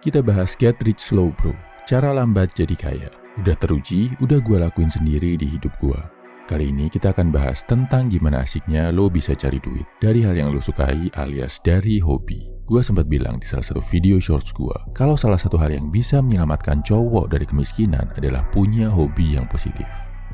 Kita bahas Get Rich Slow bro, cara lambat jadi kaya. Udah teruji, udah gue lakuin sendiri di hidup gue. Kali ini kita akan bahas tentang gimana asiknya lo bisa cari duit dari hal yang lo sukai alias dari hobi. Gue sempat bilang di salah satu video shorts gue, kalau salah satu hal yang bisa menyelamatkan cowok dari kemiskinan adalah punya hobi yang positif.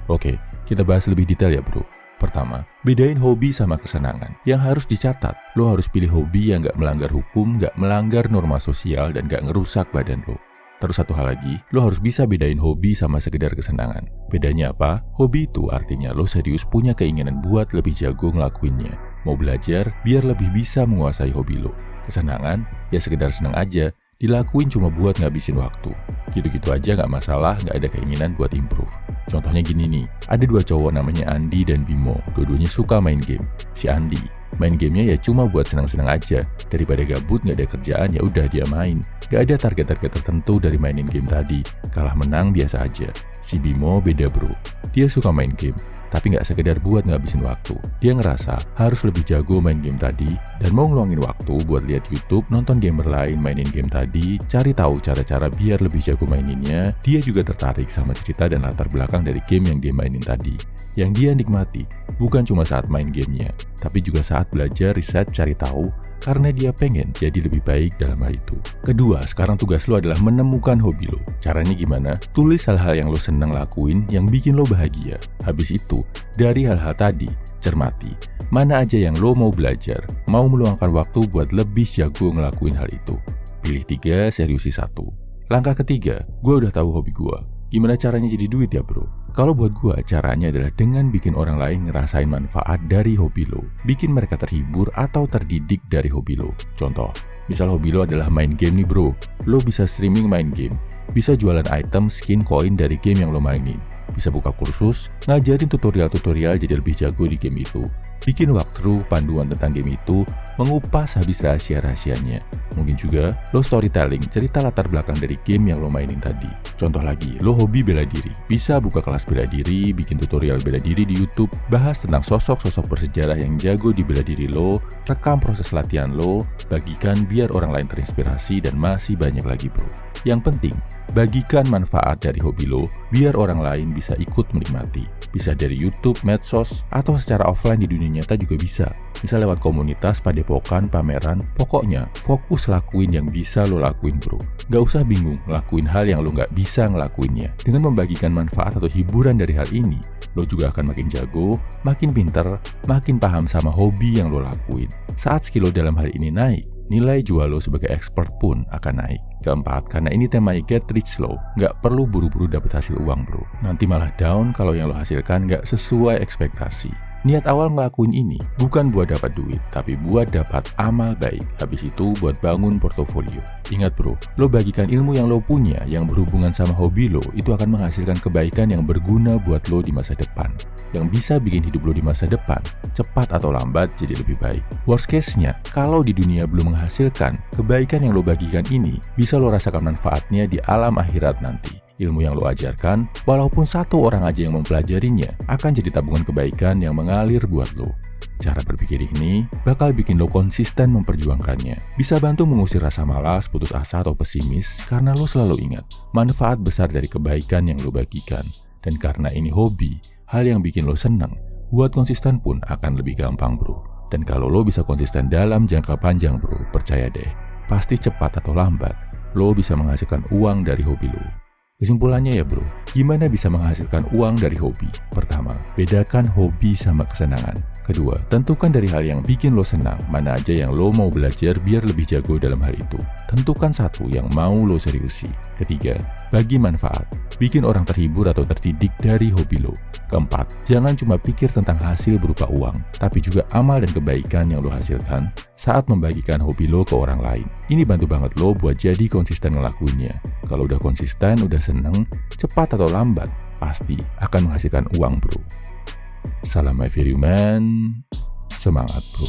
Oke, kita bahas lebih detail ya bro. Pertama, bedain hobi sama kesenangan. Yang harus dicatat, lo harus pilih hobi yang gak melanggar hukum, gak melanggar norma sosial, dan gak ngerusak badan lo. Terus satu hal lagi, lo harus bisa bedain hobi sama sekedar kesenangan. Bedanya apa? Hobi itu artinya lo serius punya keinginan buat lebih jago ngelakuinnya. Mau belajar, biar lebih bisa menguasai hobi lo. Kesenangan, ya sekedar senang aja, dilakuin cuma buat ngabisin waktu. Gitu-gitu aja gak masalah, gak ada keinginan buat improve. Contohnya gini nih, ada dua cowok namanya Andi dan Bimo. Dua-duanya suka main game. Si Andi, main gamenya ya cuma buat senang-senang aja. Daripada gabut gak ada kerjaan, ya udah dia main. Gak ada target-target tertentu dari mainin game tadi. Kalah menang biasa aja. Si Bimo beda bro. Dia suka main game, tapi gak sekedar buat ngabisin waktu. Dia ngerasa harus lebih jago main game tadi, dan mau ngeluangin waktu buat lihat YouTube, nonton gamer lain mainin game tadi, cari tahu cara-cara biar lebih jago maininnya. Dia juga tertarik sama cerita dan latar belakang dari game yang dia mainin tadi. Yang dia nikmati, bukan cuma saat main gamenya, tapi juga saat belajar, riset, cari tahu, karena dia pengen jadi lebih baik dalam hal itu. Kedua, sekarang tugas lo adalah menemukan hobi lo. Caranya gimana? Tulis hal-hal yang lo senang lakuin, yang bikin lo bahagia. Habis itu, dari hal-hal tadi, cermati mana aja yang lo mau belajar, mau meluangkan waktu buat lebih jago ngelakuin hal itu. Pilih 3, seriusi 1. Langkah ketiga, gue udah tahu hobi gue. Gimana caranya jadi duit ya bro? Kalau buat gue, caranya adalah dengan bikin orang lain ngerasain manfaat dari hobi lo. Bikin mereka terhibur atau terdidik dari hobi lo. Contoh, misal hobi lo adalah main game nih bro. Lo bisa streaming main game. Bisa jualan item, skin, koin dari game yang lo mainin. Bisa buka kursus, ngajarin tutorial-tutorial jadi lebih jago di game itu. Bikin walkthrough, panduan tentang game itu, mengupas habis rahasia-rahasianya. Mungkin juga lo storytelling, cerita latar belakang dari game yang lo mainin tadi. Contoh lagi, lo hobi bela diri. Bisa buka kelas bela diri, bikin tutorial bela diri di YouTube, bahas tentang sosok-sosok bersejarah yang jago di bela diri lo, rekam proses latihan lo, bagikan biar orang lain terinspirasi, dan masih banyak lagi bro. Yang penting, bagikan manfaat dari hobi lo, biar orang lain bisa ikut menikmati. Bisa dari YouTube, medsos, atau secara offline di dunia nyata juga bisa. Bisa lewat komunitas, padepokan, pameran. Pokoknya, fokus lakuin yang bisa lo lakuin bro. Gak usah bingung lakuin hal yang lo gak bisa ngelakuinnya. Dengan membagikan manfaat atau hiburan dari hal ini, lo juga akan makin jago, makin pinter, makin paham sama hobi yang lo lakuin. Saat skill lo dalam hal ini naik, nilai jual lo sebagai expert pun akan naik. Keempat, karena ini temanya Get Rich Slow, nggak perlu buru-buru dapat hasil uang bro. Nanti malah down kalau yang lo hasilkan nggak sesuai ekspektasi. Niat awal ngelakuin ini bukan buat dapat duit, tapi buat dapat amal baik. Habis itu buat bangun portofolio. Ingat bro, lo bagikan ilmu yang lo punya yang berhubungan sama hobi lo, itu akan menghasilkan kebaikan yang berguna buat lo di masa depan. Yang bisa bikin hidup lo di masa depan, cepat atau lambat jadi lebih baik. Worst case-nya, kalau di dunia belum menghasilkan, kebaikan yang lo bagikan ini bisa lo rasakan manfaatnya di alam akhirat nanti. Ilmu yang lo ajarkan, walaupun satu orang aja yang mempelajarinya, akan jadi tabungan kebaikan yang mengalir buat lo. Cara berpikir ini bakal bikin lo konsisten memperjuangkannya. Bisa bantu mengusir rasa malas, putus asa, atau pesimis, karena lo selalu ingat manfaat besar dari kebaikan yang lo bagikan. Dan karena ini hobi, hal yang bikin lo senang, buat konsisten pun akan lebih gampang bro. Dan kalau lo bisa konsisten dalam jangka panjang bro, percaya deh, pasti cepat atau lambat, lo bisa menghasilkan uang dari hobi lo. Kesimpulannya ya bro, gimana bisa menghasilkan uang dari hobi? Pertama, bedakan hobi sama kesenangan. Kedua, tentukan dari hal yang bikin lo senang, mana aja yang lo mau belajar biar lebih jago dalam hal itu. Tentukan satu yang mau lo seriusi. Ketiga, bagi manfaat, bikin orang terhibur atau terdidik dari hobi lo. Keempat, jangan cuma pikir tentang hasil berupa uang, tapi juga amal dan kebaikan yang lo hasilkan saat membagikan hobi lo ke orang lain. Ini bantu banget lo buat jadi konsisten ngelakuinnya. Kalau udah konsisten, udah seneng, cepat atau lambat, pasti akan menghasilkan uang bro. Salam my value man, semangat bro.